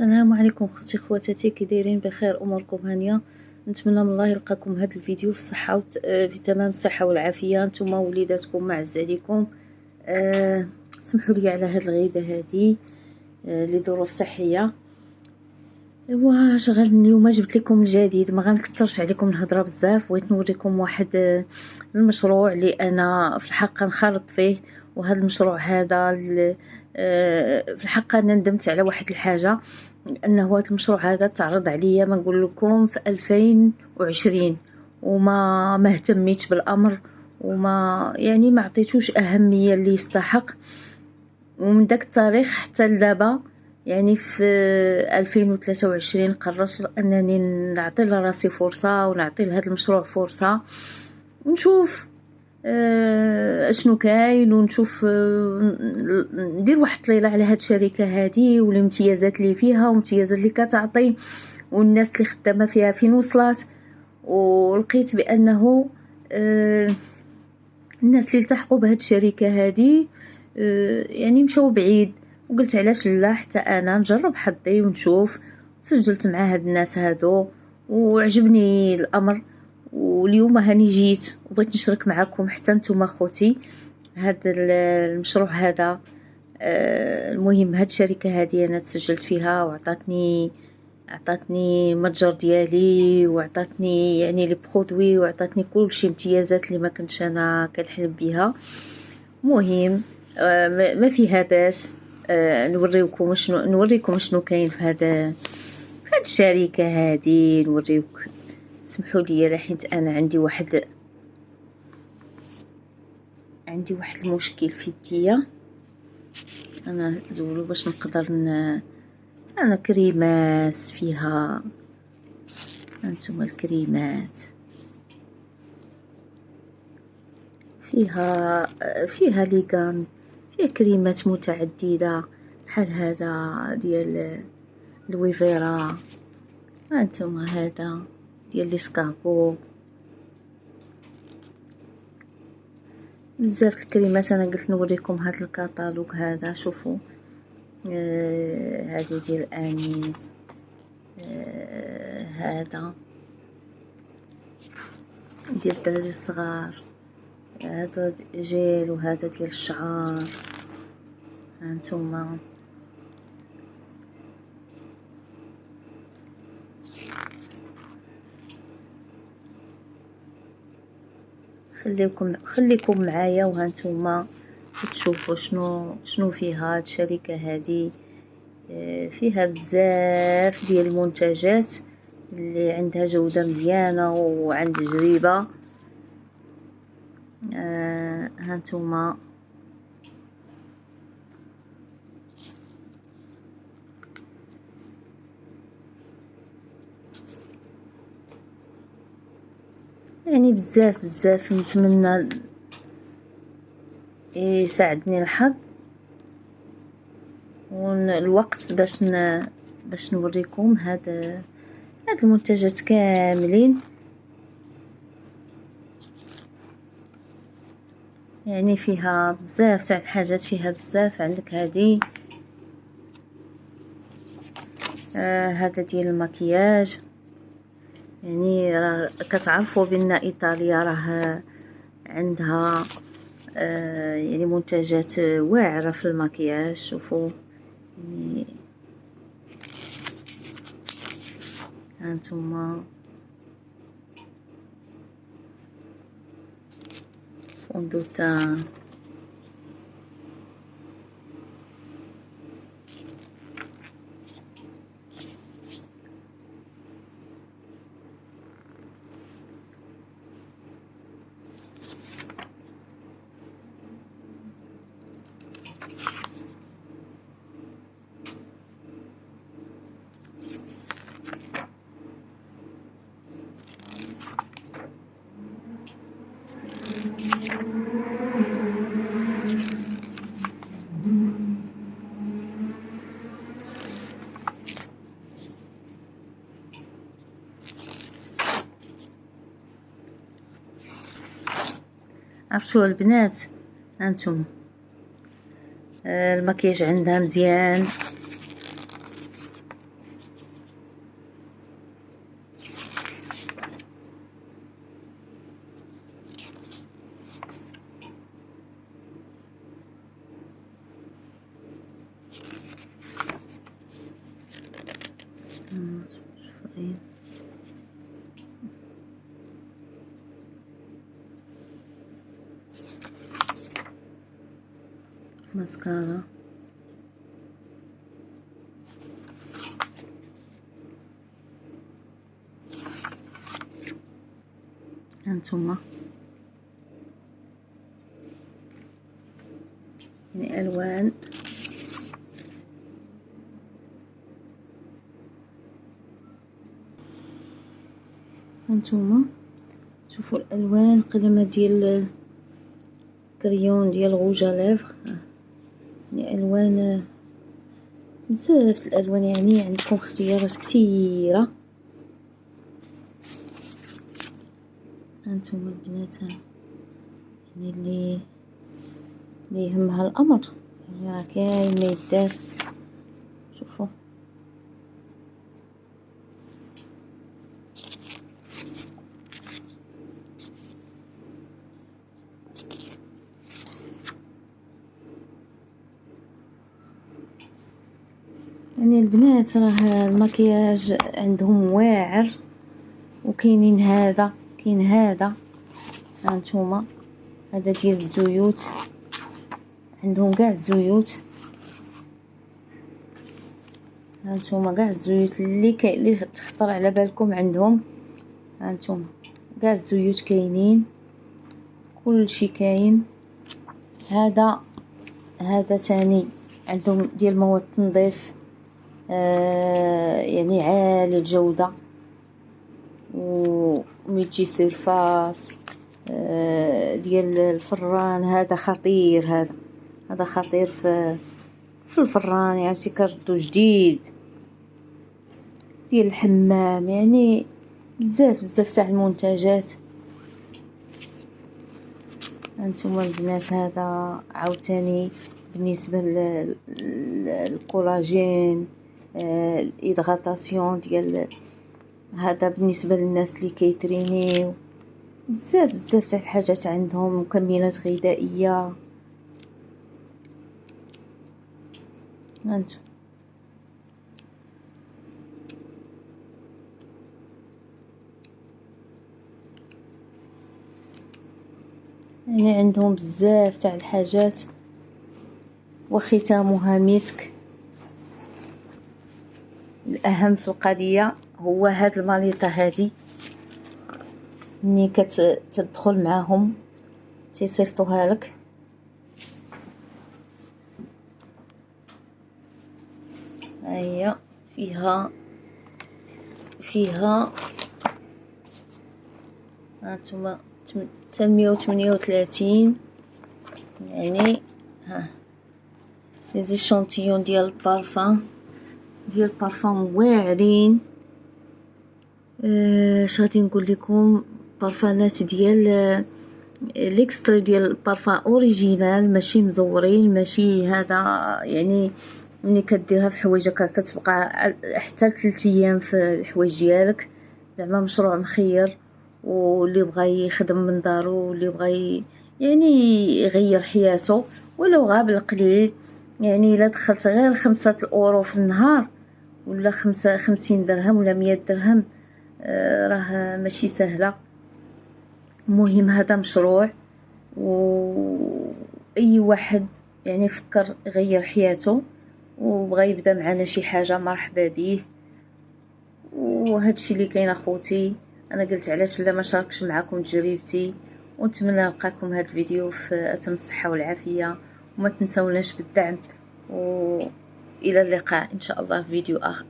السلام عليكم اختي خواتاتي، كي دايرين؟ بخير، اموركم هانيه؟ نتمنى من الله يلقاكم هذا الفيديو في الصحه في تمام الصحه والعافيه، نتوما وليداتكم معز عليكم. سمحوا لي على هذه الغيبه هذه لظروف صحيه. ايوا شغل اليوم جبت لكم الجديد، ما غنكثرش عليكم الهضره بزاف. بغيت نوريكم واحد المشروع اللي انا في الحق نخرط فيه، وهذا المشروع هذا في الحق انا ندمت على واحد الحاجه، انه هذا المشروع هذا تعرض عليا ما نقول لكم في 2020 وما اهتميت بالامر، وما يعني ما عطيتوش اهميه اللي يستحق. ومن داك التاريخ حتى لدابا يعني في 2023 قررت انني نعطي لراسي فرصه ونعطي لهذا المشروع فرصه، ونشوف اشنو كاين، ونشوف ندير واحد الطليله على هاد الشركه هذه والامتيازات اللي فيها والامتيازات اللي كتعطي والناس اللي خدامه فيها فين وصلت. ولقيت بانه الناس اللي التحقوا بهاد الشركه هذه يعني مشاو بعيد، وقلت علاش لا حتى انا نجرب حظي ونشوف. سجلت مع هاد الناس هادو وعجبني الامر، واليوم هاني جيت وبغيت نشارك معكم حتى نتوما خوتي هذا المشروع هذا. المهم هاد الشركه هذه انا تسجلت فيها وعطاتني المتجر ديالي، وعطاتني يعني لي برودوي، وعطاتني كلشي امتيازات اللي ما كنتش انا كنحلم بها. مهم ما فيها باس. نوريكم شنو كاين في هذا الشركه هذه، نوريوك. سمحوا لي حيت انا عندي واحد المشكل في يديا. انا زولو باش نقدر انا كريمات فيها، هانتوما الكريمات فيها ليغان، فيها كريمات متعدده بحال هذا ديال الويفيرا، هانتوما هذا ديال ليسكابو، بزاف الكريمات. انا قلت نوريكم هذا الكتالوج هذا، شوفوا. هذه ديال انيس، هذا ديال الدراري الصغار، هذا جيل، وهذا ديال الشعر. هانتوما خليكم معايا، وهانتوما تشوفوا شنو فيها هاد الشركه هذه. فيها بزاف ديال المنتجات اللي عندها جوده مزيانه وعند تجربه. هانتوما يعني بزاف نتمنى يساعدني الحظ والوقت باش نوريكم هاد المنتجات كاملين. يعني فيها بزاف تاع الحاجات، فيها بزاف. عندك هذه هذا ديال المكياج، يعني راه كتعرفوا بان ايطاليا راه عندها يعني منتجات واعره في المكياج. شوفوا يعني هانتوما فوندوتان، عرفتوا البنات؟ هانتوما المكياج عندها مزيان، كاين ماسكارا، هانتوما يعني الوان هانتوما شوفوا الالوان قلمه ديال كريون ديال غوج ليفغ، يعني الوان بزاف الالوان، يعني عندكم اختيارات كثيره. هانتوما البنات يعني اللي يهمها الامر يعني راه كاين ما يدار. شوفوا يعني البنات راه المكياج عندهم واعر، وكاينين هذا كاين هذا هانتوما هذا ديال الزيوت، عندهم كاع الزيوت، هانتوما كاع الزيوت اللي تخطر على بالكم عندهم. هانتوما كاع الزيوت كاينين، كلشي كاين. هذا تاني عندهم ديال مواد التنظيف، يعني عالي الجودة، وميتي سيرفاس ديال الفران. هذا خطير، هذا خطير في الفران، يعني كردو جديد ديال الحمام، يعني بزاف تاع المنتجات. هانتوما البنات هذا عاوتاني بالنسبه للكولاجين، الادغاطاسيون ديال هذا بالنسبه للناس اللي كيترينيو، بزاف تاع الحاجات عندهم، مكملات غذائيه. هانتو يعني عندهم بزاف تاع الحاجات، وختامها مسك. الاهم في القضيه هو هاد الماليطه هادي، ملي كتدخل معاهم تيصيفطوها لك. هي فيها هانتوما 138 يعني لي زيشونتيون ديال البارفان واعرين. اش غادي نقول لكم، بارفانات ديال ليكستري ديال البارفان اوريجينال، ماشي مزورين، ماشي هذا. يعني ملي كديرها في حوايجك كتبقى حتى 3 ايام في الحوايج ديالك، زعما مشروع مخير. واللي بغى يخدم من دارو، واللي بغى يعني يغير حياته ولو غا بالقليل، يعني الا دخلت غير 5 اورو في النهار، ولا 50 درهم ولا 100 درهم، راه ماشي سهله. المهم هذا مشروع، واي واحد يعني فكر يغير حياته وبغى يبدا معنا شي حاجه مرحبا به. وهادشي اللي كاين اخوتي، انا قلت علاش لا ما شاركش معكم تجربتي. ونتمنى نلقاكم هذا الفيديو في اتم الصحه والعافيه، وما تنسوناش بالدعم، والى اللقاء ان شاء الله في فيديو اخر.